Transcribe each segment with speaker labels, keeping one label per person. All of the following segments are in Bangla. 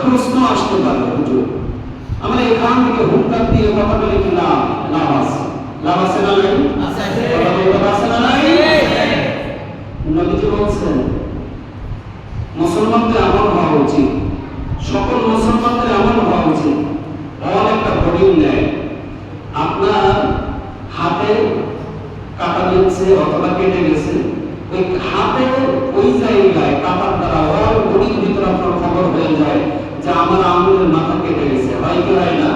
Speaker 1: প্রশ্ন আসতে পারে, হুজুর আমরা এখান থেকে হুঙ্কার দিয়ে কথা বলে কি লাভ আছে? লাভ আছে না নাই? কথা বলতে আছে না নাই? নবীজি বলছেন মুসলমানদের আমল হওয়া উচিত, সকল মুসলমানদের আমল হওয়া উচিত। অনেকটা হরিণ নেয়, আপনার হাতে কাটা দিচ্ছে অথবা কেটে গেছে, ওই হাতে ওই জায়গায় কাটার দ্বারা ওর বডির ভিতরে আপনার খবর হয়ে যায় যে আমার আঙুলের মাথা কেটে গেছে। হয় কি হয় না?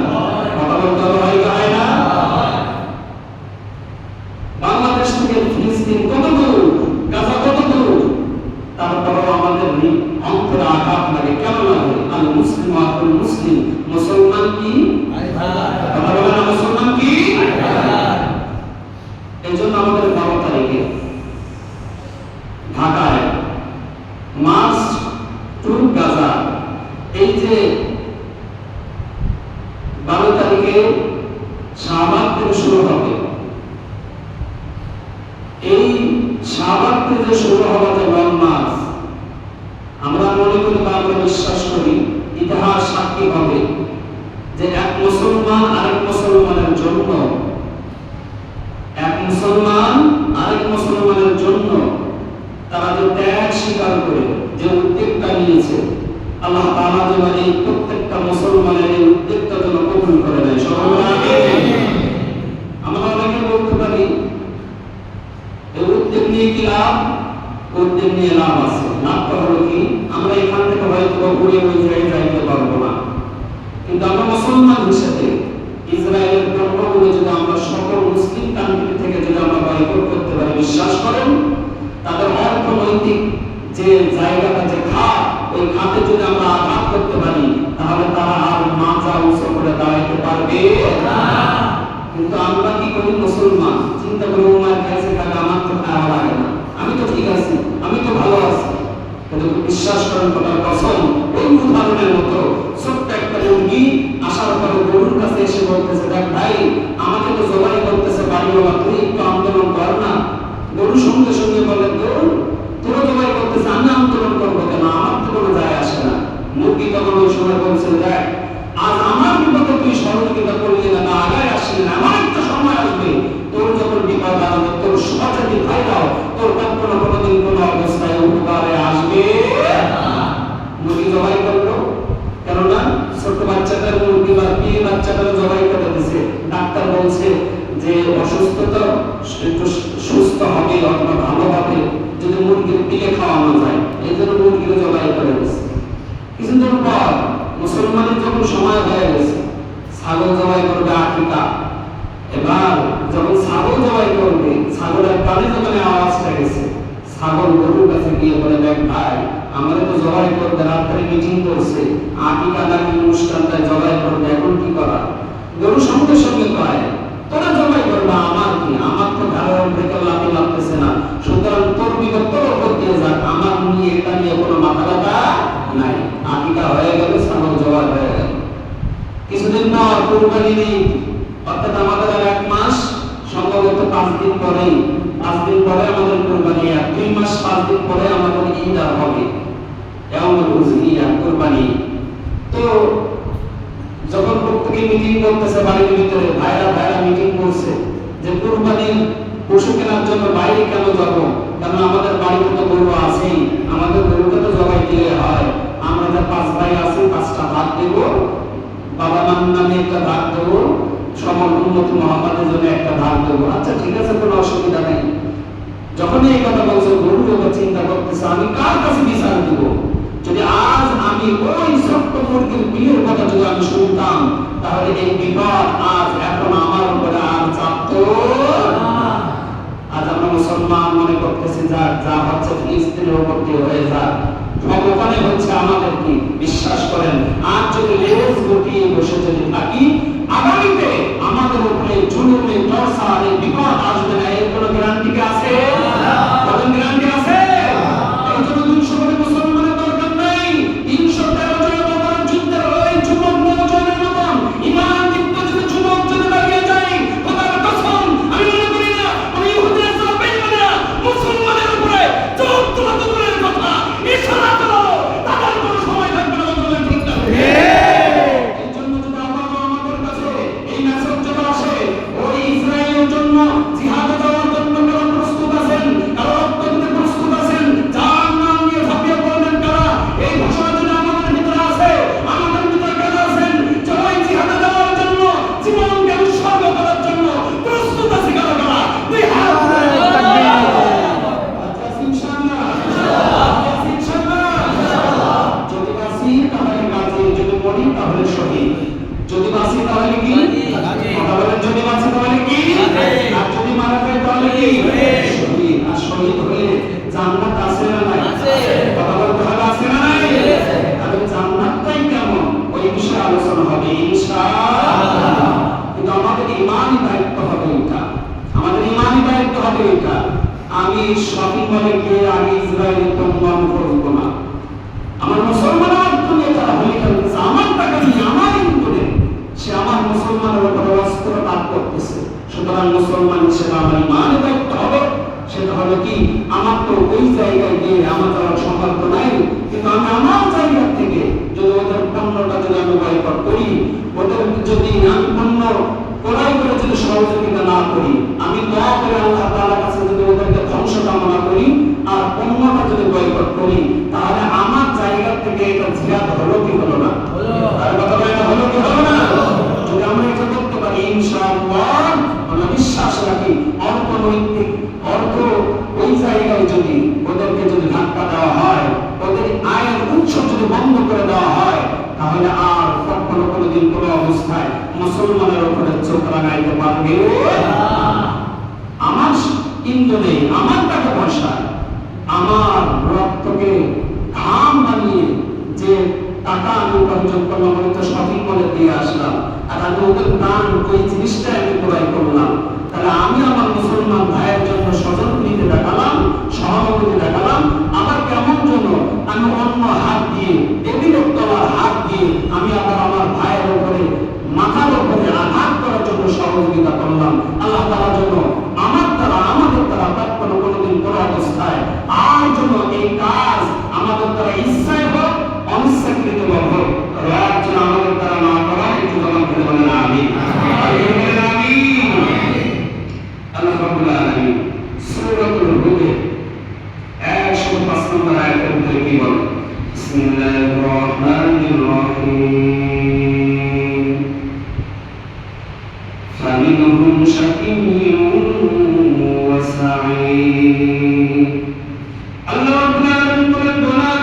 Speaker 1: কথা বলতে হবে, হয় কি হয় না? বাংলাদেশ থেকে ফিলিস্তিন কত দূর, গাজা কত দূর, তারপরেও আমাদের অন্তরে আঘাত লাগে। কেন লাগে? আল মুসলিম আকুল মুসলিম, মুসলমান কি কথা বলে না, মুসলমান কি? এই জন্য আমাদের 12 তারিখে ঢাকায় মার্চ টু গাজা, এই যে 12 তারিখে শাহবাগ থেকে শুরু হবে, এই শাহবাগ থেকে শুরু হওয়া যে লং মার্চ, আমরা মনে করি বা আমরা বিশ্বাস করি, ইতিহাস সাক্ষী হবে যে এক মুসলমান আরেক মুসলমানের জন্য, এক মুসলমান আরেক মুসলমানের জন্য তারা যে ত্যাগ স্বীকার করে যে উদ্যোগটা নিয়েছে, আল্লাহ তাআলা যেন এই প্রত্যেকটা মুসলমানের এই উদ্যোগটা যেন কবুল করে নেয়। আমরা অনেকে বলতে পারি এই উদ্যোগ নিয়ে কি লাভ? উদ্যোগ নিয়ে লাভ আছে। লাভটা হলো কি, আমরা এখান থেকে হয়তো ঘুরে ওই জায়গায় যাইতে পারবো না, কিন্তু আমরা মুসলমান হিসেবে ইসরায়েলের পণ্যগুলো যদি আমরা সকল মুসলিম কান্ট্রি থেকে যদি আমরা বয়কট করতে পারি, বিশ্বাস করেন তাদের অর্থনৈতিক যে জায়গাটা, যে খাত, ওই খাতে যদি আমরা আঘাত করতে পারি, তাহলে তারা আর মাথা উঁচু করে দাঁড়াইতে পারবে না। কিন্তু আমরা কি করি? মুসলমান চিন্তা করি উমার কাছে টাকা আমার তো খাওয়া লাগে না, আমি তো ঠিক আছি, আমি তো ভালো আছি। কিন্তু বিশ্বাস করেন কথার কসম, ওই উদাহরণের মতো ছোট্ট একটা মুরগি আসার পরে গরুর কাছে এসে বলতেছে, দেখ ভাই আমাকে তো জবাই করতেছে বাড়িওয়ালা, তুই একটু আন্দোলন কর না। গরু সঙ্গে সঙ্গে বলে, তোরা জবাই করতেছে, আমি আন্দোলন করবো কেন? আমার তো কোনো যায় আসে না। মুরগি তখন ওই সময় বলছে, দেখ আজ আমার বিপদে তুই সহযোগিতা করলি না, বা আগায় আসলি না, আমার একটা সময় আসবে তোর যখন বিপদ আসবে, তোর সহযোগী ভাইরাও তোর কখনো কোনোদিন কোনো অবস্থায় উপকারে আসবে। মুরগি জবাই করলো, কেননা ছোট বাচ্চাদের মুরগি বা মেয়ে বাচ্চাদের জবাই করে দিছে। ডাক্তার বলছে যে অসুস্থতা একটু সুস্থ হবে অথবা ভালো হবে যদি মুরগির পিলে খাওয়ানো যায়, এই জন্য মুরগিকে জবাই করে দিছে। কিছুদিন পর মুসলমানের যখন সময় হয়ে গেছে, ছাগল জবাই করবে আকিকা। এবার যখন ছাগল জবাই করবে, ছাগলের কানে যখন আওয়াজটা গেছে, ছাগল গরুর কাছে গিয়ে বলে, দেখ ভাই আমাদের তো জবাই করতে রাত্রে মিটিং করছে, আকিকা নাকি অনুষ্ঠানটা জবাই করবে, এখন কি করা? গরু সঙ্গে সঙ্গে কয়, তোরা জবাই করবা, আমার কি? আমার তো ঘরের ভেতর লাফি লাগতেছে না, সুতরাং তোর বিপদ তোর উপর দিয়ে যাক, আমার নিয়ে এটা নিয়ে কোনো মাথা ব্যথা নাই। আকিকা হয়ে গেল, ছাগল জবাই হয়ে গেল। কিছুদিন পর কুরবানি নেই, অর্থাৎ আমাদের 1 মাস, সম্ভবত 5 দিন পরে আমাদের কুরবানি, 2 মাস 5 দিন পরে আমাদের ঈদ হবে, কুরবানি। তো যখন প্রত্যেকে মিটিং করতেছে বাড়ির ভিতরে, ভাইরা মিটিং করছে যে কুরবানির পশু কেনার জন্য বাইরে কেন যাবো, কারণ আমাদের বাড়িতে তো গরু আছেই, আমাদের গরুটা তো জবাই দিলে হয়। আমরা যে 5 ভাই আছি 5টা ভাগ দেব, বাবা মার নামে একটা ভাগ দেব, সমর উম্মতি মুহাম্মাদের জন্য একটা ভাগ দেব। আচ্ছা ঠিক আছে, কোনো অসুবিধা নেই। যখন এই কথা বলছে, গরু চিন্তা করতেছে আমি কার কাছে বিচার দিব? যদি আজ আমি ওই ছোট্ট মুরগির বিয়ের কথা যদি আমি শুনতাম, তাহলে এই বিপদ আজ এখন আমার উপরে আর চাপতো না। আজ আমরা মুসলমান মনে করতেছি যা হচ্ছে ফিলিস্তিনের উপর দিয়ে হয়ে যাক, সব ওখানে হচ্ছে আমাদের কি? বিশ্বাস করেন আজ যদি লেজ গুটিয়ে বসে যদি থাকি, আগামীতে আমাদের উপরে জুলুমে টর্চার এই বিপদ আসবে না, এর কোনো গ্যারান্টি কি আছে? কোনো গ্যারান্টি আছে? এই জন্য 200 কোটি মুসলমানের দরকার নেই, 313 জন তোমার যুদ্ধের ওই যুবক নওজোয়ানের মতন ইমান দীপ্ত যদি যুবক যদি দাঁড়িয়ে যায়, খোদার কসম আমি মনে করি না আমি ইহুদির সাথে বেইমানরা মুসলমানের উপরে চোখ তোলা দূরের কথা ইশারা করো, তাদের কোনো সময় থাকবে না। ঠিক না? যদি বাঁচি তাহলে কি? কথা বলেন, যদি বাঁচি তাহলে কি? আর যদি মারা যায় তাহলে কি? শহীদ। আর শহীদ হলে জান্নাত আছে না নাই? কথা বলতে হবে, আছে না নাই? তাহলে জান্নাতটাই কেমন ওই বিষয়ে আলোচনা হবে ইনশাআল্লাহ। কিন্তু আমাদের ইমানি দায়িত্ব হবে এটা, আমাদের ইমানি দায়িত্ব হবে এটা। আমি শপিং মলে গিয়ে আগে ইসরায়েলের তোমরা করবো না। আমার মুসলমান তুমি যারা হোলি খেলতেছে আমার টাকা নিয়ে আমার ইনপুটে সে আমার মুসলমানের উপর অস্ত্র তাপ করতেছে। সুতরাং মুসলমান হিসেবে আমার ইমানের দায়িত্ব হবে, সেটা হলো কি, আমার তো ওই জায়গায় গিয়ে আমার যাওয়ার সম্পর্ক নাই, কিন্তু আমি আমার জায়গা থেকে যদি ওদের পণ্যটা যদি আমি বয়কট করি, ওদের যদি আমি পণ্য ক্রয় করে যদি সহযোগিতা না করি, আমি দোয়া করে আল্লাহ তাআলার কাছে যদি ওদেরকে ধ্বংস কামনা করি আর পণ্যটা যদি বয়কট করি, তাহলে আমার জায়গা থেকে এটা জিহাদ হলো কি হলো না? আর কথা বলে এটা হলো কি হলো না? যদি আমরা এটা করতে পারি ইনশাআল্লাহ, আমরা বিশ্বাস রাখি অর্থনৈতিক অর্থ ওই জায়গায় যদি ওদেরকে যদি ধাক্কা দেওয়া হয়, ওদের আয়ের উৎস যদি বন্ধ করে দেওয়া হয়, তাহলে আর কখনো কোনোদিন কোনো অবস্থায় মুসলমানের উপরে চোখ লাগাইতে পারবে আমার ইন্ধনে, আমার টাকা পয়সা, আমার রক্তকে ঘাম বানিয়ে যে টাকা আমি উপার্জন করলাম, আমি তো শপিং মলে দিয়ে আসলাম, আর আমি ওদের প্রাণ ওই জিনিসটা আমি ক্রয় করলাম, তাহলে আমি আমার মুসলমান ভাইয়ের জন্য সহযোগিতা দেখালাম, সহানুভূতি দেখালাম। আবার কেমন জন্য আমি অন্য হাত দিয়ে, টেবিলের তলার হাত দিয়ে আমি আবার আমার ভাইয়ের উপরে মাথার উপরে আঘাত করার জন্য সহযোগিতা করলাম। আল্লাহ তাআলার জন্য আমার দ্বারা, আমাদের দ্বারা কখনো কোনোদিন কোনো অবস্থায় আর জন্য এই কাজ আমাদের দ্বারা ইচ্ছায় হোক অনিচ্ছাকৃত হোক, রব যেন আমাদের দ্বারা না করা, একটু জবান করে বলেন আমিন। আল্লাহ রাব্বুল আলামিন সূরাতুল হুদ 105 নম্বর আয়াতের মধ্যে কি বলে? বিসমিল্লাহির রহমানির রহিম। ফামিনহুম শাকিয়্যুন ওয়া সাঈদ। আল্লাহ রাব্বুল আলামিন বলেন, বলেন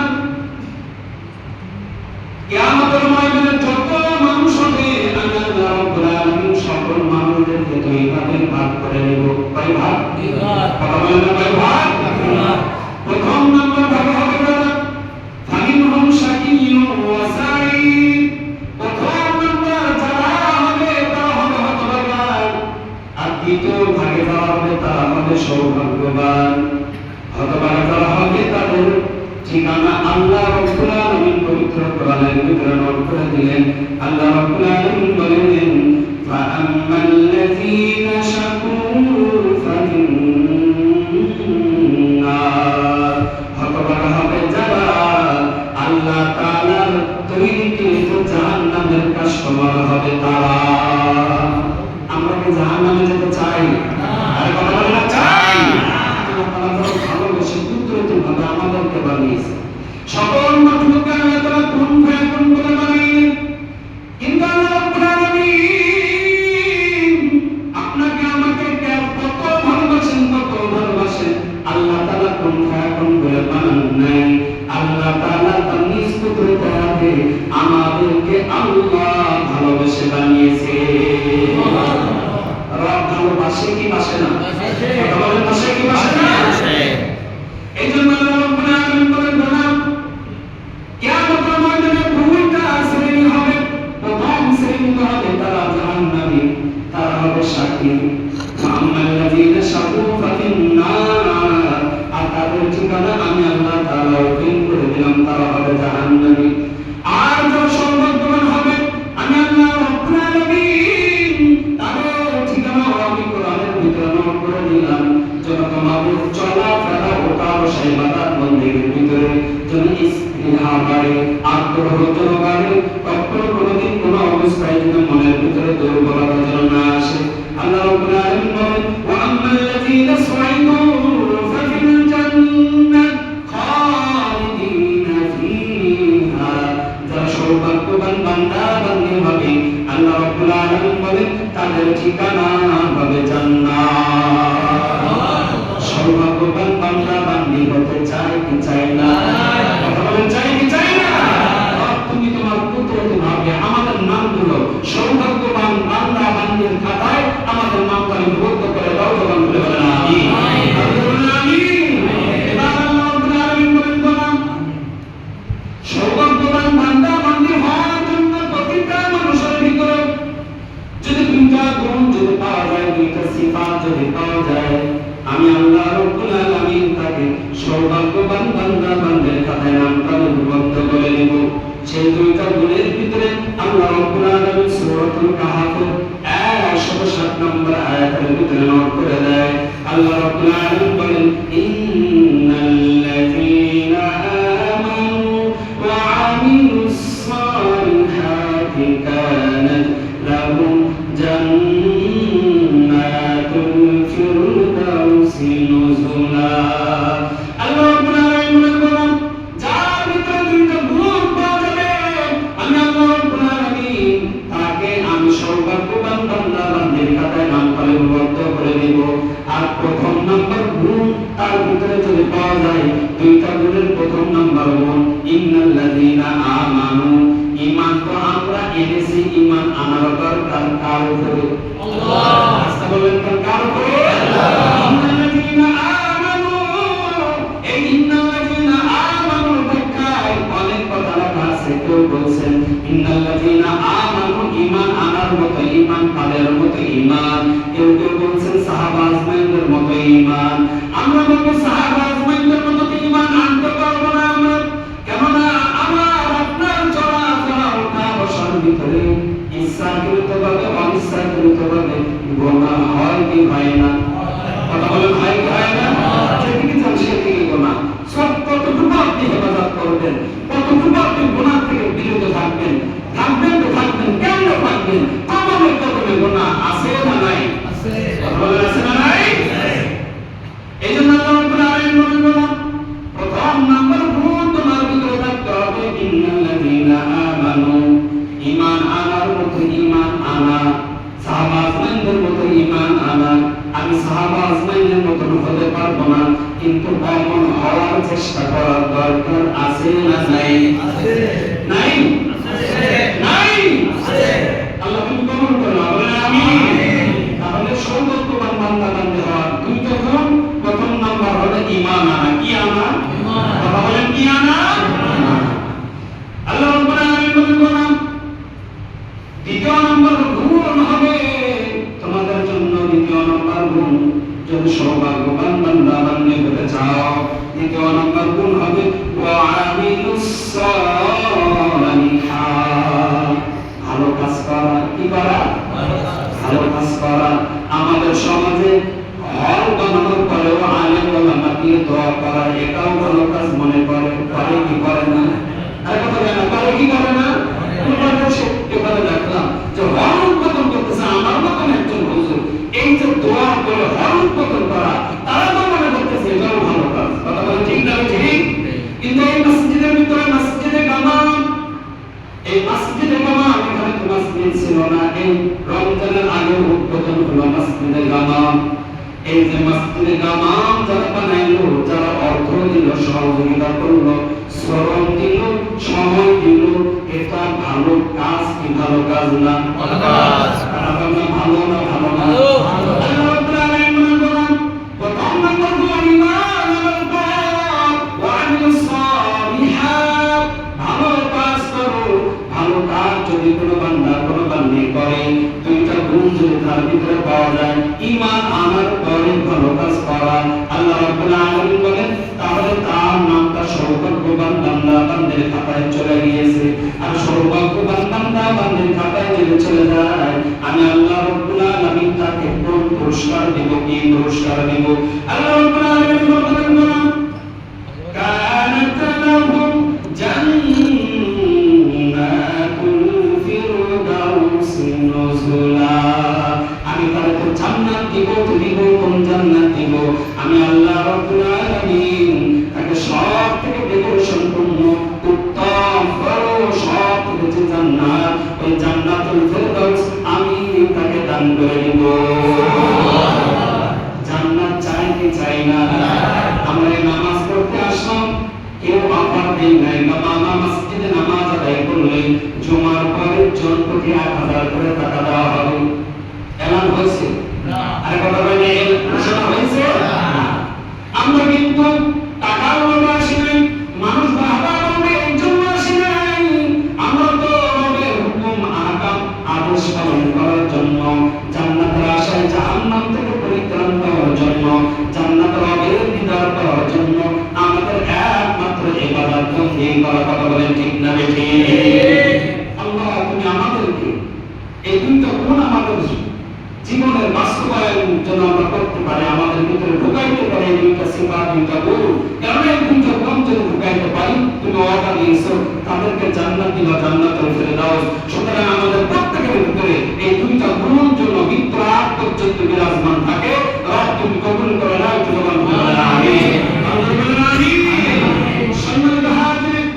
Speaker 1: কিয়ামতের ময়দানে যত মানুষ হবে, আমি আল্লাহ রাব্বুল আলামিন সকল মানুষদেরকে দুই ভাগে ভাগ করে নেব। কয় ভাগ? দুই ভাগ। কথা বলেন না, কয় ভাগ? দুই ভাগ। প্রথম নম্বর ভাগ হবে ফামিনহুম শাকিয়্যুন ওয়া সাঈদ। প্রথম নম্বর যারা হবে তারা হবে হতভাগা, আর দ্বিতীয় ভাগে যারা হবে তারা হবে সৌভাগ্যবান। হতভাগা যারা হবে তাদের ঠিকানা আল্লাহ রাব্বুল আলামিন পবিত্র কোরআনের ভিতরে নোট করে দিলেন। আল্লাহ রাব্বুল আলামিন বলেন, ফাআম্মাল্লাযীনা শাকু ফাফিন্নার। হতভাগা হবে যারা আল্লাহ তাআলার তৈরিকৃত জাহান্নামের কাস্টমার হবে তারা। আমরা কি জাহান্নামে যেতে চাই? আর কথা বলেন না, চাই। আল্লাহ তাআলা ভালোবেসে কুদরতিভাবে আমাদেরকে বানিয়েছে, সকল মাখলুককে আল্লাহ তাআলা কুন ফায়াকুন বলে বানাইলেন। কিন্তু আল্লাহ রাব্বুল আলামিন আপনাকে আমাকে কত ভালোবাসেন, কত ভালোবাসেন। আল্লাহ তাআলা কুন ফায়াকুন বলে বানান নাই। আল্লাহ তাআলা তার নিজ কুদরতে আমাদেরকে আল্লাহ ভালোবেসে বানিয়েছে। রব ভালোবাসে কি বাসে না? কথা বলেন, বাসে কি বাসে না? এই জন্য আল্লাহ রাব্বুল আলামিন বলেন, বলেন কিয়ামতের ময়দানে দুইটা শ্রেণী হবে। প্রথম শ্রেণী হবে তারা জাহান্নামী, তারা হবে শাকী। ফাআম্মাল্লাযীনা শাকু ফাফিন্নার। আর তাদের ঠিকানা আমি আল্লাহ তাআলা ওপেন করে দিলাম, তারা হবে জাহান্নামী। আর যারা সৌভাগ্যবান হবে, আমি আল্লাহ রাব্বুল আলামিন তাদের ঠিকানা আমি কোরআনের ভিতরে নোট করে দিলাম। যেন তোমাদের চলাফেরা ওঠা বসা ইবাদত বন্দেগীর ভিতরে যেন স্পৃহা বাড়ে, আগ্রহ যেন বাড়ে, কখনো কোনোদিন কোনো অবস্থায় যেন মনের ভিতরে দুর্বলতা যেন না আসে। আল্লাহ রাব্বুল আলামিন বলেন, ওয়া আম্মাল্লাযীনা সুঈদু ফাফিল জান্নাত খালিদিনা ফীহা। যারা সৌভাগ্যবান বান্দা বান্দী হবে, আল্লাহ রাব্বুল আলামিন বলেন তাদের ঠিকানা হবে জান্নাত। সৌভাগ্যবান বান্দা বান্দী হতে চাই কি চাই না? কথা বলেন, চাই কি চাই না? তুমি তোমার কুদরতি ভাবে আমাদের নামগুলো সেই দুইটা গুণের ভিতরে আল্লাহ রাব্বুল আলামিন সূরাতুল কাহফের 107 নম্বর আয়াতের ভিতরে নোট করে দেয়। আল্লাহ রাব্বুল আলামিন বলেন, ইন্নাল্লাযীনা আমানু ওয়া আমিলুস সালিহাতি কানাত লাহুম জান্নাতুল ফিরদাউসি নুজুলা। আল্লাহ রাব্বুল আলামিন বলেন, যার ভিতরে দুইটা গুণ পাওয়া যাবে, আমি আল্লাহ রাব্বুল আলামিন তাকে আমি সৌভাগ্যবান বান্দা বান্দির খাতায় নাম তালিকাবদ্ধ করে দেব। আর প্রথম নাম্বার গুণ তার ভিতরে যদি পাওয়া যায়, দুইটা গুণের প্রথম নাম্বার গুণ ইন্নাল্লাযীনা আমানু, ঈমান তো আমরা এনেছি, ঈমান আনার দরকার কার উপরে? আল্লাহ। আচ্ছা বলেন তো কার উপরে? আল্লাহ। ইন্নাল্লাযীনা আমানু, এই ইন্নাল্লাযীনা আমানু ব্যাখ্যায় অনেক কথা লেখা আছে। কেউ বলছেন ইন্নাল্লাযীনা আমানু ঈমান আনার মতো ঈমান, তাদের মতো ঈমান। কেউ কেউ বলছেন সাহাবা আজমাইনদের মতো ঈমান। আমরা বলবো সাহাবা আজমাইনদের মতো ঈমান আনতে পারবো না আমরা, কেননা আমার আপনার চলাফেরা ওঠা বসার ভিতরে ইচ্ছাকৃতভাবে অনিচ্ছাকৃতভাবে গুনাহ হয় কি হয় না? কথা বলেন, হয় কি হয় না? যেদিকে যান সেদিকে গুনাহ। সব কতটুকু আপনি হেফাজত করবেন, কতটুকু আপনি গুনাহ থেকে বিরত থাকবেন, থাকবেন তো থাকবেন, কেন থাকবেন? কদমে কদমে গুনাহ আছে না নাই? আছে। কথা বলেন, আছে না নাই? এই জন্য আল্লাহ রাব্বুল আলামিন বলেন, প্রথম নাম্বার গুণ তোমার ভিতরে থাকতে হবে ইন্নাল্লাযীনা আমানু, ঈমান আনার মতো ঈমান আনা, সাহাবা আজমাইনদের মতো ঈমান আনা। আমি সাহাবা আজমাইনদের মতো হতে পারবো না, কিন্তু এমন হওয়ার চেষ্টা করার দরকার আছে না নাই? আছে। নাই? আছে। নাই? আছে। আল্লাহ তুমি কবুল করুন, বলেন আমিন। তাহলে সৌভাগ্যবান বান্দা বান্দী হওয়ার দুইটা গুণ, প্রথম নাম্বার হলো ঈমান আনা। কি আনা? ঈমান। কথা বলেন, কি আনা? ঈমান। আল্লাহ রাব্বুল আলামিন বলেন, দ্বিতীয় নাম্বার গুণ হবে তোমাদের জন্য, দ্বিতীয় নাম্বার গুণ যদি সৌভাগ্যবান বান্দা বান্দী হতে চাও, দ্বিতীয় নাম্বার গুণ হবে ওয়া আমিলুস সালিহাত, ভালো কাজ করা। কি করা? ভালো কাজ করা। আমাদের সমাজে হল বানানোর পরেও আলেম ওলামা দিয়ে দোয়া করা, এটাও ভালো কাজ মনে করে কি করে না? আর কথা বলে না, করে কি করে না? এবারে দেখলাম যে হল উদ্বোধন করতেছে আমার মতন একজন হুজুর, এই যে দোয়া করে হল উদ্বোধন করা, তারা তো মনে করতেছে এটাও ভালো কাজ। কথা বলে ঠিক না? ঠিক। কিন্তু এই মসজিদের ভিতরে মসজিদে গামাম, এই মসজিদে গামাম, এখানে তো মসজিদ ছিল না, এই রমজানের আগে উদ্বোধন হলো মসজিদে গামাম। এই যে মসজিদে গামাম যারা বানাইলো, যারা অর্থ দিল, সহযোগিতা করলো, শ্রম দিল, সময় দিল, এটা ভালো কাজ কি ভালো কাজ না? ভালো কাজ। ভালো না? ভালো না? আল্লাহ রাব্বুল আলামিন বলেন, প্রথম নম্বর হলো ঈমান আনার পর ওয়া আমিলুস সালিহাত, ভালো কাজ করো। ভালো কাজ যদি কোনো বান্দা কোনো বান্দি করে, দুইটা গুণ যদি তার ভিতরে পাওয়া যায়, ঈমান আনার পরে ভালো কাজ করা, আল্লাহ রাব্বুল আলামিন বলেন তাহলে তার নামটা সৌভাগ্যবান বান্দা বান্দির খাতায় চলে গিয়েছে। আর সৌভাগ্যবান বান্দা বান্দির খাতায় যদি চলে যায়, আমি আল্লাহ রাব্বুল আলামিন তাকে কোন পুরস্কার দেব? কি পুরস্কার দেব? আল্লাহ রাব্বুল আলামিন বলেন, কানাত লাহুম জান্নাতুল ফিরদাউসি নুজুলা, আমি তাদেরকে জান্নাত দিব। দিব কোন জান্নাত দিব? আমি আল্লাহ রাব্বুল আলামিন তাকে সব থেকে ডেকোরেশন পূর্ণ উত্তম বড় সব থেকে যে জান্নাত, ওই জান্নাতুল ফিরদাউস আমি তাকে দান করে দিব। জান্নাত চাই কি চাই না? আমরা নামাজ পড়তে আসলাম, কেউ অফার দেই নাই, বাবা মসজিদে নামাজ আদায় করলে জুমার পরে জন প্রতি 1000 করে টাকা দেওয়া হবে। এমন হয়েছে? আর কথা বলে ঘোষণা হয়েছে? আমরা কিন্তু টাকার লোভে আসি নাই, মানুষ বাহবা বলবে এই জন্য আসি নাই। আমরা তো রবের হুকুম আহকাম আদেশ পালন করার জন্য, জান্নাতের আশায় জাহান্নাম থেকে পরিত্রাণ পাওয়ার জন্য, জান্নাত রবের দিদার পাওয়ার জন্য আমাদের একমাত্র ইবাদত বন্দেগী করা। কথা বলেন ঠিক না বেঠিক? দিল জান্নাতুল ফেরদাউস। সুতরাং আমাদের প্রত্যেকের ভিতরে এই দুইটা গুণের জন্য মৃত্যু আগ পর্যন্ত বিরাজমান থাকে। রব তুমি কবুল করে নাও, জবান বলেন আমিন, আল্লাহ বলেন আমিন। সম্মানিত হাজিরিন,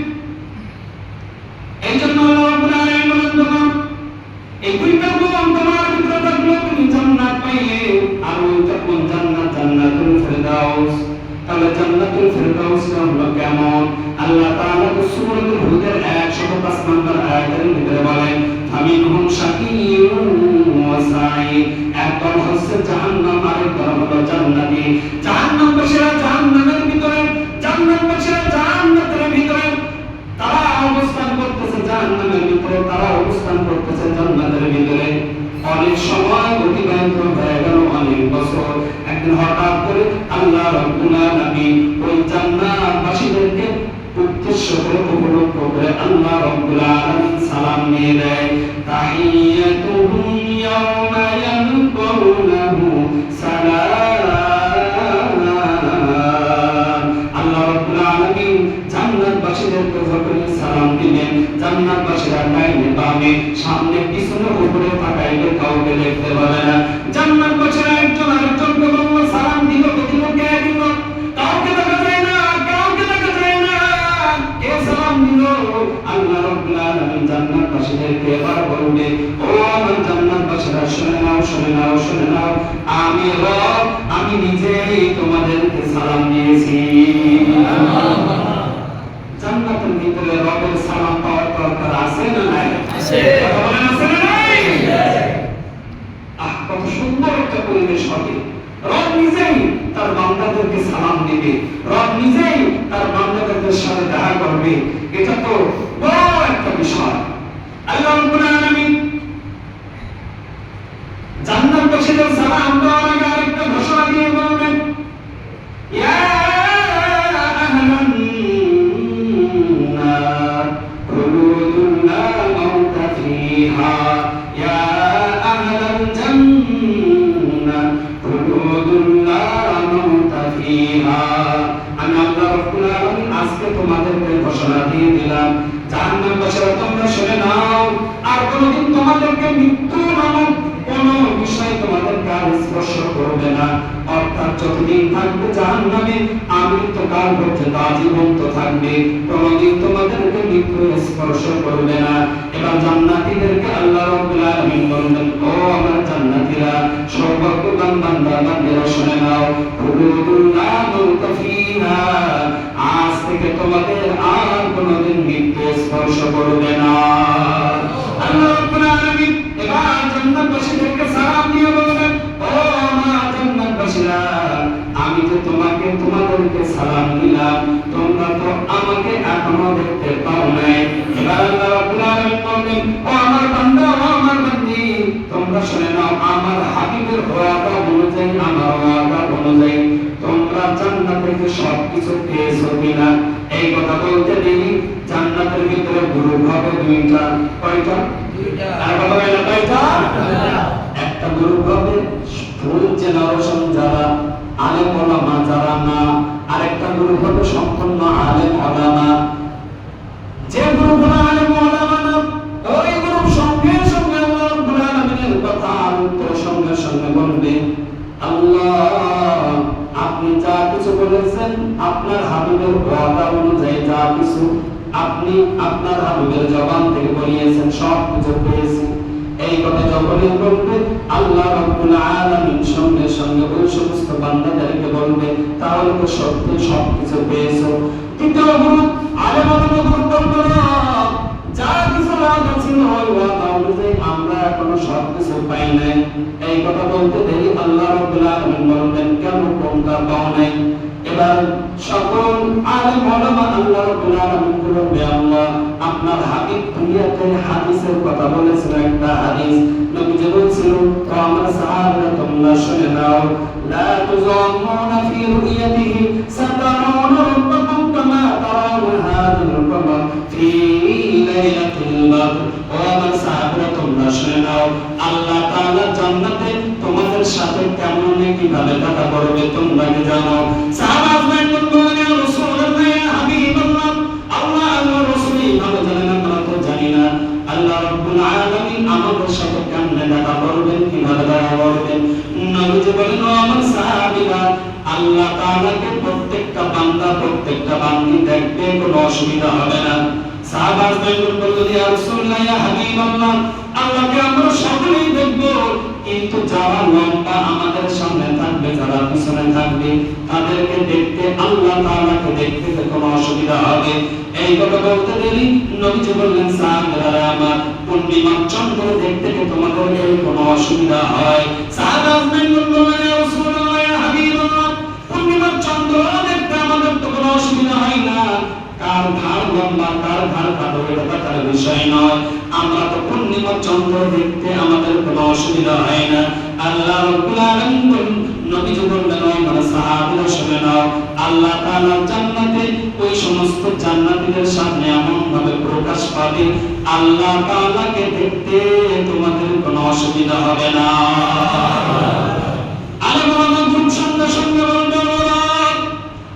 Speaker 1: এই জন্য আল্লাহ রাব্বুল আলামিন বলেন তোমার এই দুইটা গুণ তোমার ভিতরে থাকলে তুমি জান্নাত পাইলে। আর ওইটা কোন জান্নাত? জান্নাতুল ফেরদাউস। তাহলে জান্নাতুল ফেরদাউস হলো কেমন? আল্লাহ তাআলা সূরাতুল হুদের 105 নম্বর আয়াতের ভিতরে বলেন, ফামিনহুম শাকিয়্যুন ওয়া সাঈদ। একদল হচ্ছে জাহান্নাম, আরেকদল হলো জান্নাতি। জাহান্নামবাসীরা জাহান্নামের ভিতরে, জান্নাতবাসীরা জান্নাতের ভিতরে। তারা অবস্থান করতেছে জাহান্নামের ভিতরে, তারা অবস্থান করতেছে জান্নাতের ভিতরে। অনেক সময় অতিবাহিত হয়ে গেল, অনেক বছর। একদিন হঠাৎ করে আল্লাহ রাব্বুল আলামিন ওই জান্নাতবাসীদেরকে উদ্দেশ্য করে, উপলক্ষ করে আল্লাহ রাব্বুল আলামিন সালাম নিয়ে দেয়, তাহিয়াতুহুম ইয়াওমা ইয়ালকাউনাহু সালাম। আল্লাহ রাব্বুল আলামিন জান্নাতবাসীদেরকে যখন সালাম দিলেন, জান্নাতবাসীরা ডাইনে বামে সামনে পিছনে উপরে তাকাইলে কাউকে দেখতে পাবে না। জান্নাতবাসীরা একজন আরেকজনকে বলল, সালাম দিল, কে দিল? কাউকে দেখা যায় না, কাউকে দেখা যায় না। কে সালাম দিল? আল্লাহ রাব্বুল আলামিন জান্নাতবাসীদেরকে এবার বলবে, ও আমার জান্নাতবাসীরা, শুনে নাও, শুনে নাও, শুনে নাও, আমি রব, আমি নিজেই তোমাদেরকে সালাম দিয়েছি। জান্নাতের ভিতরে রবের সালাম পাওয়ার দরকার আছে না নাই? আছে। বলেন আছে না নাই? কত সুন্দর একটা পরিবেশ হবে। রব নিজেই তার বান্দাদেরকে সালাম দিবে, রব নিজেই তার বান্দাদের সাথে দেখা করবে। এটা তো বড় একটা বিষয়। আল্লাহ রাব্বুল আলামিন জান্নাতবাসীদের সালাম দেওয়ার আগে আরেকটা ঘোষণা দিয়ে বলবেন, ইয়া আহলান নার খুলুদুন লা মাউতা ফিহা, ইয়া আহলাল জান্নাহ খুলুদুন লা মাউতা ফিহা। আমি আল্লাহ রাব্বুল আলামিন আজকে তোমাদেরকে ঘোষণা দিয়ে দিলাম, জাহান্নামবাসীরা তোমরা শুনে নাও, আর কোনদিন তোমাদেরকে মৃত্যু নামক কোন বিষয় তোমাদেরকে আর স্পর্শ করবে না। অর্থাৎ যতদিন থাকবে জাহান্নামে, আমৃত্যুকাল পর্যন্ত আজীবন্ত থাকবে, কোনদিন তোমাদেরকে মৃত্যু স্পর্শ করবে না। এবার জান্নাতীদেরকে আল্লাহ রাব্বুল আলামিন বললেন, ও আমার জান্নাতীরা, সৌভাগ্যবান বান্দা বান্দিরা শুনে নাও, খুলুদুন লা মাউতা ফিহা, আজ থেকে তোমাদের আর কোনদিন মৃত্যু স্পর্শ করবে না। আল্লাহ রাব্বুল আলামিন এবার জান্নাতবাসীদেরকে সালাম দিয়ে বলবেন, ও আমার জান্নাতবাসীরা, আমি যে তোমাদেরকে সালাম দিলাম, তোমরা তো আমাকে এখনো দেখতে পাও নাই। এবার আল্লাহ রাব্বুল আলামিন বলবেন, ও আমার বান্দা, ও আমার বান্দি, তোমরা শুনে নাও, আমার হাবিবের ওয়াদা অনুযায়ী, আমার ওয়াদা অনুযায়ী তোমরা জান্নাত থেকে সবকিছু পেয়েছো কিনা? এই কথা বলতে দেরি জান্নাতের ভিতরে গ্রুপ হবে দুইটা। কয়টা? দুইটা। আর কথা বলে কয়টা? একটা গ্রুপ হবে ফুল জেনারেশন যারা আলেম ওলামা যারা না, আরেকটা গ্রুপ হবে সম্পূর্ণ আলেম ওলামা। যে গ্রুপ হলো আলেম ওলামা না, ওই গ্রুপ সঙ্গে সঙ্গে আল্লাহ রাব্বুল আলামিনের কথা উত্তর সঙ্গে সঙ্গে বলবে, আল্লাহ আপনি যা কিছু বলেছেন, আপনার হাবিবের ওয়াদা অনুযায়ী যা কিছু আপনি আপনার হাবিবের জবান থেকে বলিয়েছেন, সব কিছু পেয়েছি। এই কথা যখনই বলবে, আল্লাহ রাব্বুল আলামিন সঙ্গে সঙ্গে ওই সমস্ত বান্দাদেরকে বলবে, তাহলে তো সত্যি সবকিছু পেয়েছো। তৃতীয় গ্রুপ আলেম ওলামা গ্রুপ বলবে, যা কিছু ওয়াদা ছিল ওই ওয়াদা অনুযায়ী আমরা এখনো সবকিছু পাই নাই। এই কথা বলতে দেরি আল্লাহ রাব্বুল আলামিন বলবেন, কেন তোমরা পাও নাই? এবার সকল আলেম ওলামা আল্লাহ রাব্বুল আলামিন বলবে, আল্লাহ আপনার হাবিব দুনিয়াতে হাদিসের কথা বলেছিল, একটা হাদিস নবীজি বলছিল, তো আমার সাহাবারা তোমরা শুনে নাও, লা তুযাম্মুনা ফি রুয়াতিহি সাতারাউনা রাব্বাকুম কামা তারাউনা হাযাল কমার ফি লাইলাতিল বদর। ও আমার সাহাবারা তোমরা শুনে নাও, আল্লাহ তাআলা জান্নাতে তোমাদের সাথে কেমন কিভাবে কথা বলবে তোমরা কি জানো? সাহাবারা বললেন, ইয়া রাসূলুল্লাহ, ইয়া হাবিবাল্লাহ, আল্লাহ আল্লাহ রাসূল ভালো জানেন, আমরা তো জানি আল্লাহ রাব্বুল আলামিন আমাদের সাথে কেমনে দেখা করবেন, কিভাবে দেখা করবেন? নবীজি বলেন, ও আমার সাহাবীরা, আল্লাহ তাআলাকে প্রত্যেকটা বান্দা প্রত্যেকটা বান্দি দেখবে, কোনো অসুবিধা হবে না। সাহাবাগণ বললেন, ইয়া রাসূলুল্লাহ, ইয়া হাবিবাল্লাহ, আল্লাহকে আমরা সকলেই দেখব, কিন্তু যারা লম্বা আমাদের সামনে থাকবে, যারা পিছনে থাকবে, তাদেরকে দেখতে, আল্লাহ তাআলাকে দেখতে কোনো অসুবিধা হবে? এই কথা বলতে দেরি নবীজি বললেন, সাহাবারা আমার, পূর্ণিমার চন্দ্র দেখতে কি তোমাদের কোনো অসুবিধা হয়? সাহাবাগণ বললেন, ইয়া রাসূলুল্লাহ, ইয়া হাবিবাল্লাহ, পূর্ণিমার চন্দ্র দেখতে আমাদের তো কোনো অসুবিধা হয় না। কার ঘাড় লম্বা কার ঘাড় খাটো এটা তার বিষয় নয়, আমরা তো পূর্ণিমার চন্দ্র দেখতে আমাদের কোনো অসুবিধা হয় না। আল্লাহ রাব্বুল আলামিন নবীজি বললেন, ও আমার সাহাবীরা শুনে নাও, আল্লাহ তাআলা জান্নাতে ওই সমস্ত জান্নাতীদের সামনে এমন ভাবে প্রকাশ পাবে, আল্লাহ তাআলাকে দেখতে তোমাদের কোনো অসুবিধা হবে না। সঙ্গে সঙ্গে বলবেন,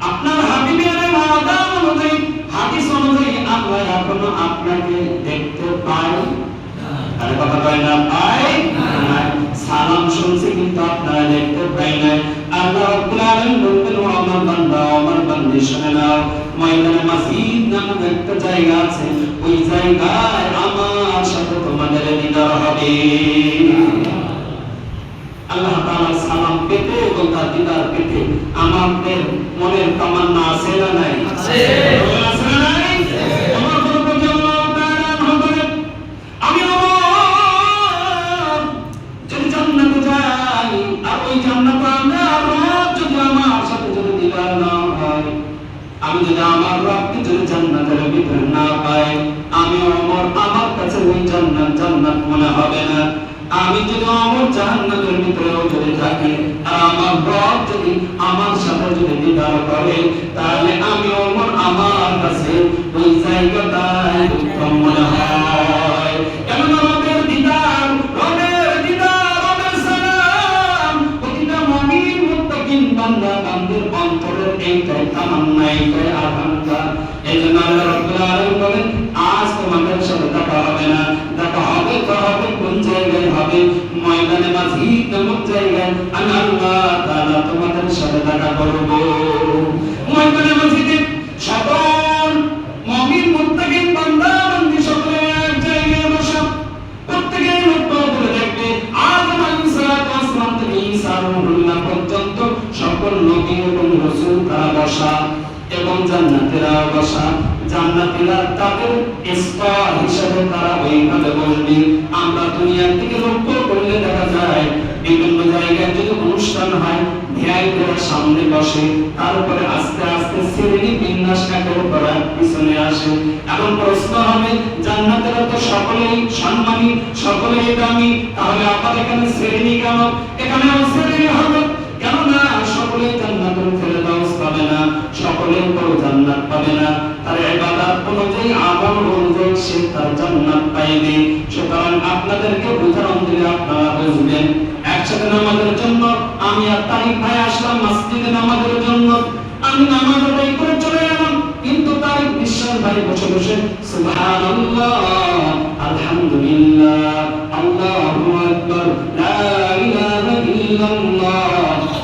Speaker 1: আপনার হাবিবের ওয়াদা অনুযায়ী, হাদিস অনুযায়ী আমরা এখনো আপনাকে দেখতে পাই না। কথা কয় না, পাই না। সালাম শুনছি কিন্তু আপনারা দেখতে পাই না। আল্লাহ রাব্বুল আলামিন বলবেন, ও আমার বান্দা, আমার বান্দি শুনে নাও, ময়দানে মাসজিদ নামক একটা জায়গা আছে, ওই জায়গায় আমার সাথে তোমাদের দিদার হবে। আল্লাহ তাআলা সালাম পেতে এবং তার দিদার পেতে আমাদের মনের তামান্না আছে না নাই? আছে। আছে না নাই? আমার প্রভু আল্লাহ তাআলা বলেন, আমি যদি জান্নাতে যাই, আর ওই জান্নাতে আমার রব যদি আমার সাথে যদি দিদার না হয়, আমি যদি আমার রবকে যদি জান্নাতের ভিতরে না পাই, আমি আমার কাছে ওই জান্নাত জান্নাত মনে হবে না। আমি যদি আমার জান্নাতের ভিতরেও যদি থাকি, আর আমার রব যদি আমার সাথে যদি দিদার করে, তাহলে আমি আমার কাছে ওই জায়গাটাই উত্তম মনে হয়। কেন রবের দিদার, রবের সালাম প্রতিটা মুমিন মুত্তাকিন বান্দা বান্দির অন্তরের এইটাই তামান্না, এইটাই আকাঙ্ক্ষা। এজন্য আল্লাহ রাব্বুল আলামিন বলেন, আজ তোমাদের সাথে দেখা হবে না, দেখা হবে তো হবে কোন জায়গায় হবে? ময়দানে মাসজিদ নামক জায়গায় আমি আল্লাহ তাআলা তোমাদের সাথে দেখা করব। ময়দানে মাসজিদে সকল মুমিন মুত্তাকিন বান্দা বান্দি সকলে এক জায়গায় বসা, প্রত্যেকে লক্ষ্য করে দেখবে, আদম আলাইহিস সালাম থেকে ঈসা রূহুল্লাহ পর্যন্ত সকল নবী এবং রাসূল তারা বসা, এবং জান্নাতীরা বসা। জান্নাতীরা তাদের স্তর হিসেবে তারা ওইভাবে বসবে। আমরা দুনিয়ার থেকে লক্ষ্য করলে দেখা যায়, বিভিন্ন জায়গায় যদি অনুষ্ঠান হয়, ভিআইপিরা সামনে বসে, তারপরে আস্তে আস্তে শ্রেণী বিন্যাস একের পর এক পিছনে আসে। এখন প্রশ্ন হবে, জান্নাতীরা তো সকলেই সম্মানী, সকলেই দামি, তাহলে আবার এখানে শ্রেণী কেন? এখানেও শ্রেণী হবে, কেননা সকলেই জান্নাতুল ফেরদাউস পাবে না, সকলেই তো জান্নাত পাবে না। তার ইবাদত অনুযায়ী, আমল অনুযায়ী সে তার জান্নাত পাইবে। সুতরাং আপনাদেরকে উদাহরণ দিলে আপনারা বুঝবেন। একসাথে নামাজের জন্য আমি আর তারিক ভাই আসলাম মসজিদে নামাজের জন্য, আমি নামাজ আদায় করে চলে এলাম, কিন্তু তারিক বিশ্বাস ভাই বসে বসে সুবহানাল্লাহ, আলহামদুলিল্লাহ, আল্লাহু আকবার, লা ইলাহা ইল্লাল্লাহ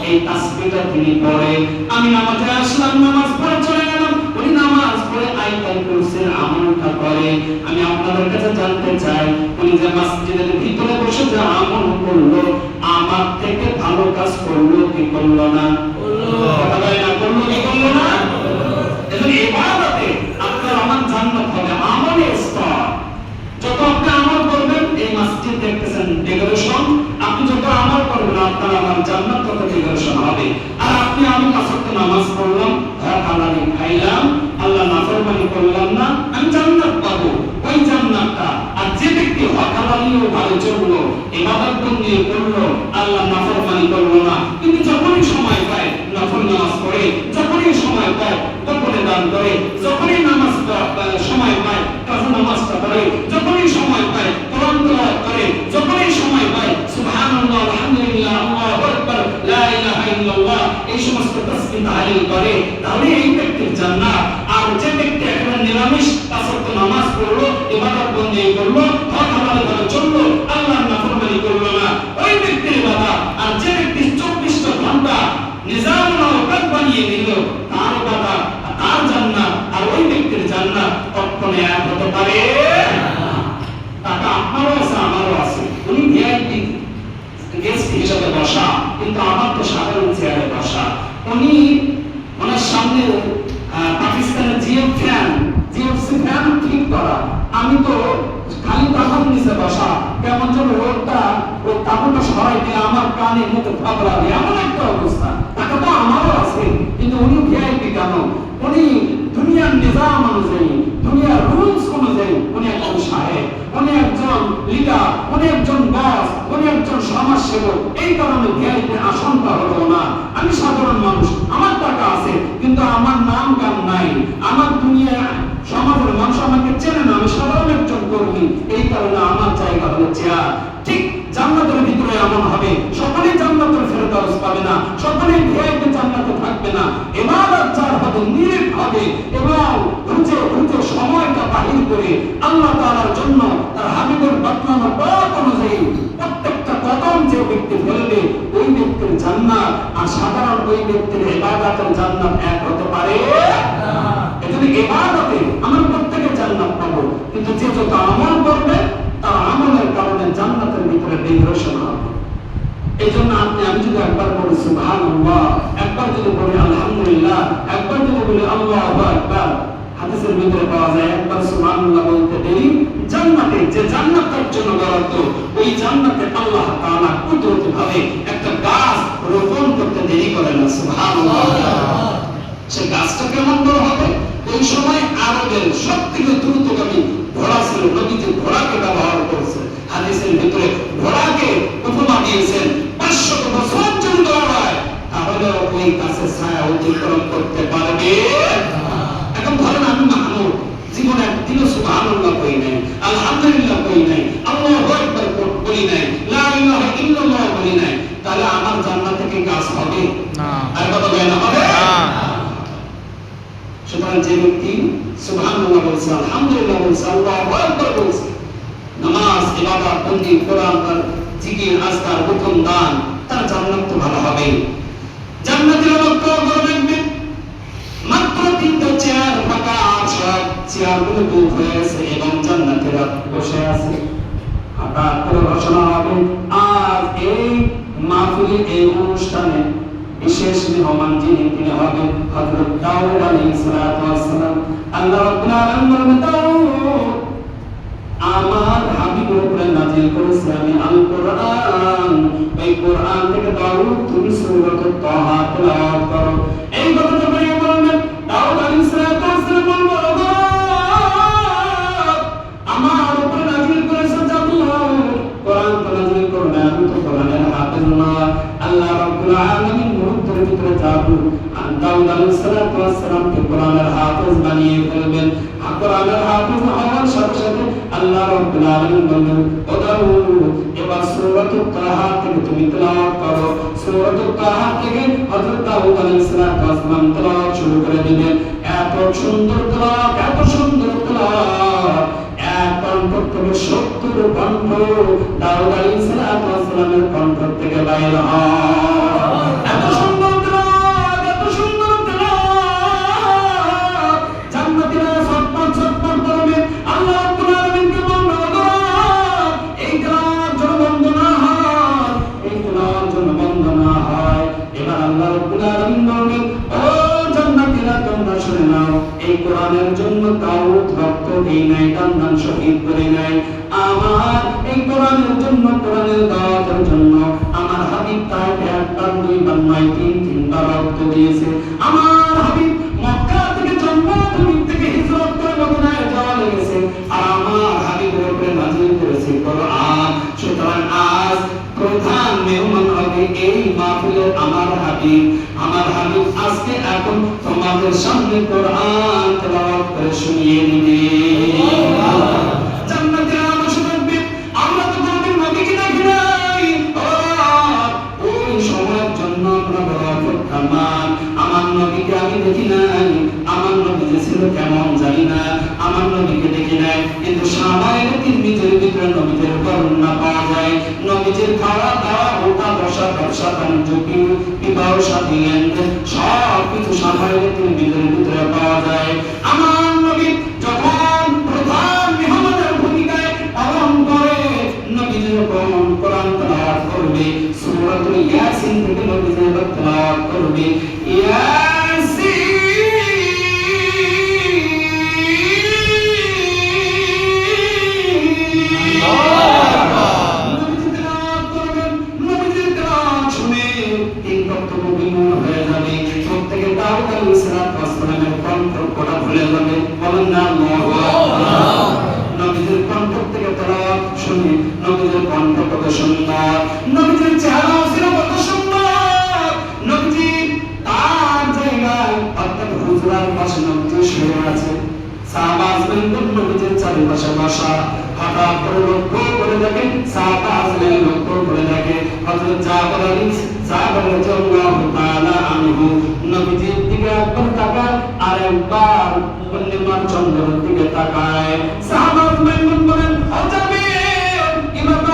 Speaker 1: এই তাসবিহটা তিনি পড়ে। আমি নামাজে আসলাম, নামাজ পড়ে চলে গেলাম, উনি নামাজ পড়ে আয়াতুল কুরসির আমলটা করে। আমি আপনাদের কাছে জানতে চাই, উনি যে মসজিদের ভিতরে বসে যে আমল করলো, আমার থেকে ভালো কাজ করলো কি করলো না? করলো। কথা বলে না, করলো কি করলো না? এজন্য ইবাদতে আপনার আমার জান্নাত হবে আমলের স্তর। যত আপনি আমল করবেন, এই মসজিদ দেখতেছেন ডেকোরেশন, আপনি যত আমল করবেন আপনার আমার জান্নাত তত ডেকোরেশন হবে। আর আপনি আমি পাঁচ ওয়াক্ত নামাজ পড়লাম, হালালি খাইলাম, আল্লাহ নাফরমানি করলাম না, আমি জান্নাত পাবো, ওই জান্নাতটা। আর যে ব্যক্তি হালালিও ভালো চললো, ইবাদত বন্দি করলো, আল্লাহ নাফরমানি করলো না, কিন্তু যখনই সময় পায় নফল নামাজ পড়ে, যখনই সময় পায় গোপনে দান করে, যখনই নামাজ সময় পায় কাজা নামাজটা পড়ে, যখনই সময় পায় কোরআন তেলাওয়াত করে, যখনই সময় পায় সুবহানাল্লাহ, আলহামদুলিল্লাহ, আল্লাহু আকবার, লা ইলাহা ইল্লাল্লাহ এই সমস্ত তাসবিহ তাহলিল করে, তাহলে এই ব্যক্তির জান্নাত। আর যে ব্যক্তি একেবারে নিরামিষ পাঁচ ওয়াক্ত নামাজ পড়লো, ইবাদত বন্দি বন্দেগী করলো, হক হালাল ভাবে চললো, আল্লাহর নাফরমানি করলো না, ওই ব্যক্তির ইবাদত। আর যে ব্যক্তি 24টা ঘন্টা নিজামুল আওকাত বানিয়ে নিল, তার ইবাদত, তার জান্নাত আর ওই ব্যক্তির জান্নাত কখনো এক হতে পারে না। টাকা আপনারও আছে, আমারও আছে। উনি ভিআইপি গেস্ট হিসেবে বসা, কিন্তু আমার তো সাধারণ চেয়ারে বসা। উনি ওনার সামনে পাকিস্তানের জিএফসি ফ্যান ঠিক করা, আমি তো খালি তাহার নিচে বসা। কেমন যেন রোদটা ওই তাবুটা সরাই দিয়ে আমার কানে মুখে থাপড়াবে, এমন একটা অবস্থা। টাকা তো আমারও আছে, কিন্তু উনি ভিআইপি কেন? উনি দুনিয়ার নিজাম অনুযায়ী, দুনিয়ার রুলস অনুযায়ী উনি একজন সাহেব, উনি একজন লিডার, উনি একজন বস, উনি একজন সমাজসেবক। এই কারণে ভিআইপি আসনটা হলো না। আমি সাধারণ মানুষ, আমার টাকা আছে, কিন্তু আমার নাম গান নাই, আমার দুনিয়া সমাজের মানুষ আমাকে চেনে না, আমি সাধারণ একজন কর্মী। এই কারণে আমার জায়গা হলো চেয়ার। ঠিক জান্নাতের ভিতরে এমন হবে, সকলেই জান্নাতের ফেরদাউস পাবে না, সকলেই ভিআইপি জান্নাতে থাকবে না। ইবাদত যার হবে, নিরীহ হবে এবং খুঁজে খুঁজে সময়টা বাহির করে আল্লাহ তাআলার জন্য তার হাবিবের বাতলানো পথ অনুযায়ী প্রত্যেকটা কদম যে ব্যক্তি ফেলবে, ওই ব্যক্তির জান্নাত আর সাধারণ ওই ব্যক্তির ইবাদতের জান্নাত এক হতে পারে না। এজন্য ইবাদতে আমরা প্রত্যেকে জান্নাত পাবো, কিন্তু যে যত আমল করবে তার আমলের কারণে জান্নাতের ভিতরে ডেকোরেশন হবে। এই জন্য আমি যদি একবার বলি সুবহানাল্লাহ, একবার যদি বলি আলহামদুলিল্লাহ, একবার যদি বলি আল্লাহু আকবার, হাদিসের ভিতরে পাওয়া যায় একবার সুবহানাল্লাহ বলতে দেরি জান্নাতে, যে জান্নাতের জন্য বরাদ্দ, ওই জান্নাতে আল্লাহ তাআলা কুদরতি ভাবে একটা গাছ রোপণ করতে দেরি করে না। সুবহানাল্লাহ। সে গাছটা কেমন বড় হবে? ওই সময় আরবের সবথেকে দ্রুতগামী ঘোড়া ছিল, নবীজি ঘোড়াকে ব্যবহার করেছে। হাদিসের ভিতরে ঘোড়াকে উপমা দিয়েছেন 500 বছর যদি দৌড়ায় তাহলে ওই গাছের ছায়া অতিক্রম করতে পারবে না। এখন ধরেন আমি মাহমুদ, জীবনে একদিনও সুবহানাল্লাহ কই নাই, আলহামদুলিল্লাহ কই নাই, আল্লাহু আকবার বলি নাই, লা ইলাহা ইল্লাল্লাহ বলি নাই, তাহলে আমার জান্নাতে কি গাছ হবে না? আর কথা বলেন হবে না। সুতরাং যে ব্যক্তি সুবহানাল্লাহ বলছে, আলহামদুলিল্লাহ বলছে, আল্লাহু আকবার বলছে, নামাজ, ইবাদত, বন্দি, কোরআন, তার জিকির, আজকার, হুকুম, দান, তার জান্নাত তো ভালো হবে। জান্নাতের লক্ষ্য করবেন মাত্র 3টা চেয়ার ফাঁকা, সব চেয়ারগুলো বুক হয়ে আছে এবং জান্নাতীরা বসে আছে। হঠাৎ করে ঘোষণা হবে, আজ এই মাহফিলে, এই অনুষ্ঠানে বিশেষ মেহমান যিনি, তিনি হবেন হযরত দাউদ আলাইহিস সালাতু ওয়াস সালাম। আল্লাহ রাব্বুল আলামিন দাউদ আমার হাবিবের উপরে নাযিল করেছে আমি আল কোরআন, এই কোরআন থেকে দাউদ তুমি সূরা তাহা তেলাওয়াত করো। এই কথাটা বলে বললেন দাউদ আলাইহিস সালাতু ওয়াস সালাম বললেন, আমার উপরে নাযিল করেছে জাদু কোরআন তো নাযিল করবে, আমি তো কোরআনের হাফেজ না। আল্লাহ রাব্বুল আলামিন মুহূর্তের ভিতরে জাদু দাউদ আলাইহিস সালাতু ওয়াস সালামকে কোরআনের হাফেজ বানিয়ে ফেলবেন। কোরআনের হাফেজ হওয়ার সাথে সাথে আল্লাহ রাব্বুল আলামিন বললেন, ও দাউদ এবার সূরা তাহা থেকে তুমি তেলাওয়াত করো। সূরা তাহা থেকে হযরত দাউদ আলাইহিস সালাতু ওয়াস সালাম তেলাওয়াত শুরু করে দিলেন। এত সুন্দর তেলাওয়াত, এত সুন্দর তেলাওয়াত, এক কণ্ঠ থেকে 70 কণ্ঠ দাউদ আলাইহিস সালাতু ওয়াস সালামের কণ্ঠ থেকে বাইর হয়। এত সুন্দর তেলাওয়াত, এত সুন্দর তেলাওয়াত, জান্নাতীরা সৎপথ সৎপথ করবে। আল্লাহ রাব্বুল আলামিনকে বলল, এই তেলাওয়াত যেন বন্ধ না হয়, এই তেলাওয়াত যেন বন্ধ না হয়। এবার আল্লাহ রাব্বুল আলামিন বললেন, ও জান্নাতীরা তোমরা শুনে নাও, এই কোরআনের জন্য দাউদ রক্ত দেই নাই, দান শহীদ করে নাই। আমার এই কোরআনের জন্য, কোরআনের দাওয়াতের জন্য আমার হাবিব তাকে একবার, দুইবার নয়, তিনবার রক্ত দিয়েছে। আমার হাবিব মক্কা থেকে, জন্মভূমি থেকে হিজরত করে মদিনায় যাওয়া লেগেছে, আর আমার হাবিবের উপরে নাযিল করেছে কোরআন। সুতরাং আজ প্রধান মেহমান হবে এই মাহফিলের আমার হাবিব। আমার হাবিব আজকে এখন তোমাদের সামনে কোরআন তেলাওয়াত করে শুনিয়ে দিবে। জান্নাতে বসে থাকবে। আমরা তো কোনদিন নবীকে দেখি নাই, ওই সময়ের জন্য আমরা বড় অপেক্ষামান। আমার নবীকে আমি দেখি নাই, আমার নবী যে ছিল কেমন জানি না, আমার নবীকে দেখি নাই, কিন্তু সাময়িক নবীজির খাওয়া দাওয়া ওঠা বসা ব্যবসা বাণিজ্য বিবাহ শাদী সব কিছু সাফল্যের তিরমিজির ভিতরে পাওয়া যায়। আমার নবী যখন প্রধান মেহমানের ভূমিকায় পালন করে, নবীজি যখন কোরআন তেলাওয়াত করবে, সূরাতুল ইয়াসিন থেকে নবীজি তেলাওয়াত করবে, ইয়াসিন নবীজির কণ্ঠ থেকে তেলাওয়াত শুনে নবীজির কণ্ঠ কত সুন্দর, নবীজির চেহারা ছিল কত সুন্দর। নবীজি তার জায়গায় অর্থাৎ হুজরার পাশে নবীজি শুয়ে আছে, সাহাবা আজমাইন নবীজির চারিপাশে বসা। হঠাৎ করে লক্ষ্য করে দেখেন, সাহাবা আজমাইন লক্ষ্য করে দেখে হযরত জাবের রাদিয়াল্লাহু তাআলা আনহু নবীজির দিকে একবার তাকায় আর একবার পূর্ণিমার চন্দ্রের দিকে তাকায়। সাহাবা আজমাইন বলেন, ও জাবের, ইমাম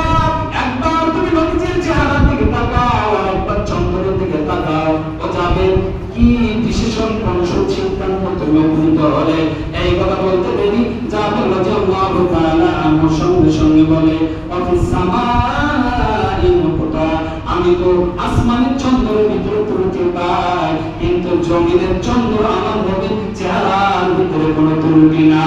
Speaker 1: একবার তুমি নবীজির চেহারার দিকে তাকাও আর একবার চন্দ্রের দিকে তাকাও। ও জাবের, কি বিশেষণ কোন সিদ্ধান্ত তুমি উপনীত হলে? এই কথা বলতে দেরি জাবের রাদিয়াল্লাহু তাআলা আমার সঙ্গে সঙ্গে বলে, অফিস সামাই মুকুতা, আমি তো আসমানের চন্দ্রের ভিতরে ত্রুটি পাই, কিন্তু জমিনের চন্দ্র আমার নবীর চেহারার ভিতরে কোনো ত্রুটি না।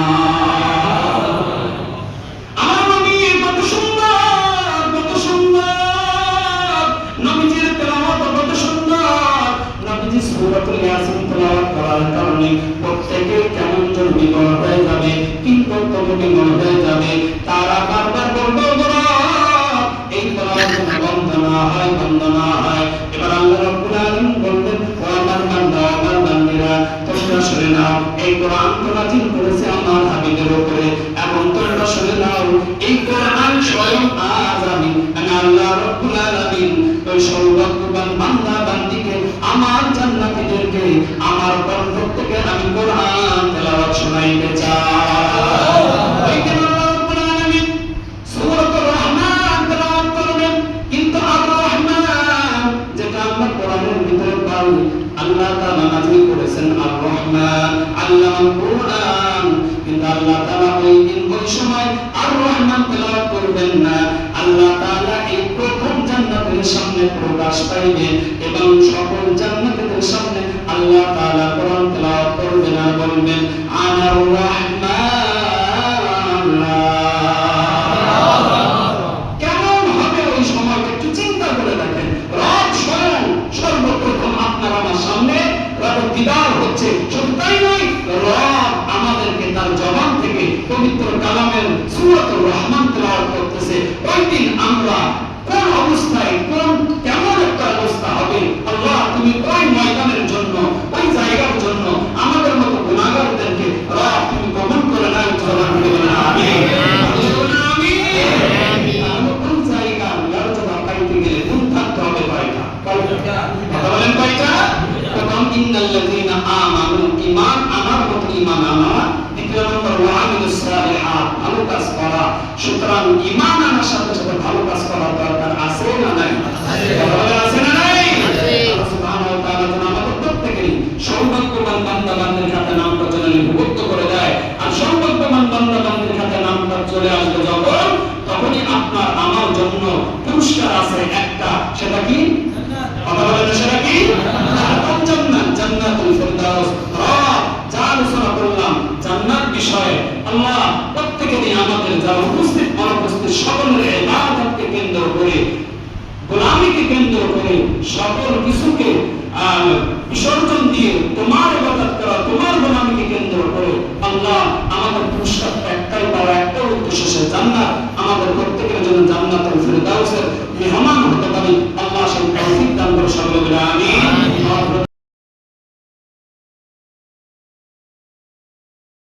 Speaker 1: আমার নবী কত সুন্দর, কত সুন্দর, নবীজির তেলাওয়াত কত সুন্দর। নবীজি সূরাতুল ইয়াসিন তেলাওয়াত করার কারণে প্রত্যেকে কেমন যেন বিমল হয়ে যাবে, কিন্তু তবে বিমল হয়ে যাবে। তারা বারবার বলবে, এই তেলাওয়াত বন্ধ না হয়, বন্ধ না হয়। এবার আল্লাহ রাব্বুল আলামিন বললেন, ও আমার বান্দা, আমার বান্দিরা, তোমরা শুনে নাও, এই কোরআন তো নাযিল করেছে আমার হাবিবের উপরে, এবং তোমরা শুনে নাও, এই কোরআন স্বয়ং আজ আমি আল্লাহ রাব্বুল আলামিন ওই সর্বজ্ঞবান বান্দা বান্দিকে, আমার জান্নাতীদেরকে আমার কণ্ঠ থেকে আমি কোরআন তেলাওয়াত শোনাইতে চাই। ওই দিন আল্লাহ রাব্বুল আলামিন সূরাতুর রহমান তেলাওয়াত করবেন, কিন্তু আর রহমান যেটা আমরা কোরআনের ভিতরে পাই, আল্লাহ তাআলা নাযিল করেছেন আর রহমান আল্লামাল কোরআন, কিন্তু আল্লাহ তাআলা ওই দিন ওই সময় আর রহমান তেলাওয়াত করবেন না। আল্লাহ তাআলা এই প্রথম জান্নাতের সামনে প্রকাশ পাইবেন এবং সকল জান্নাতীদের সামনে আল্লাহ তাআলা কোরআন তেলাওয়াত করবেন আর বলবেন, আনার রহমান। কেমন হবে ওই সময়টা একটু চিন্তা করে দেখেন। রব স্বয়ং সর্বপ্রথম আপনার আমার সামনে রবের দিদার হচ্ছে। শুধু তাই নয়, রব আমাদেরকে তার জবান থেকে পবিত্র কালামের সূরাতুর রহমান তেলাওয়াত করতেছে। ওই দিন আমরা কোন অবস্থায়, কেমন একটা অবস্থা হবে, আল্লাহ তুমি ওই ময়দানের জন্য, ওই জায়গার জন্য আমাদের মতো গুনাহগারদেরকে রব তুমি কবুল করে নাও। আমিন। কোন জায়গা মর্যাদা পাইতে গেলে গুণ থাকতে হবে কয়টা? কথা বলেন কয়টা? প্রথম ইন্নাল্লাযীনা আমানু, ঈমান আনার মতো ঈমান আনা। দ্বিতীয় নম্বর ওয়া আমিলুস সালিহাত, ভালো কাজ করা। সুতরাং ঈমান আনার সাথে সাথে ভালো কাজ করার দরকার আছে না নাই? কথা বলেন আছে না নাই? আল্লাহ সুবহানাহু ওয়া তাআলা যেন আমাদের প্রত্যেকেরই সৌভাগ্যবান বান্দা বান্দির খাতে নামটা যেন লিপিবদ্ধ করে দেয়। আর সৌভাগ্যবান বান্দা বান্দির খাতে নামটা চলে আসবে যখন, তখনই আপনার আমার জন্য পুরস্কার আছে একটা, সেটা কি? কথা বলেন, সেটা কি? জান্নাত, জান্নাতুল ফিরদাউস। যা আলোচনা করলাম জান্নাত বিষয়ে, আল্লাহ প্রত্যেকেরই আমাদের যারা উপস্থিত অনুপস্থিত সকলের ইবাদতকে কেন্দ্র করে, গোলামীকে কেন্দ্র করে, সকল কিছুকে বিসর্জন দিয়ে তোমার ইবাদত করা, তোমার গোলামীকে কেন্দ্র করে, আল্লাহ আমাদের পুরস্কার একটাই পাওয়া, একটা উদ্দেশ্য, সে জান্নাত। আমাদের প্রত্যেকের জন্য জান্নাতুল ফিরদাউসের মেহমান হতে পারি। আল্লাহ সেই তৌফিক দান করে সকলে বলে আমিন।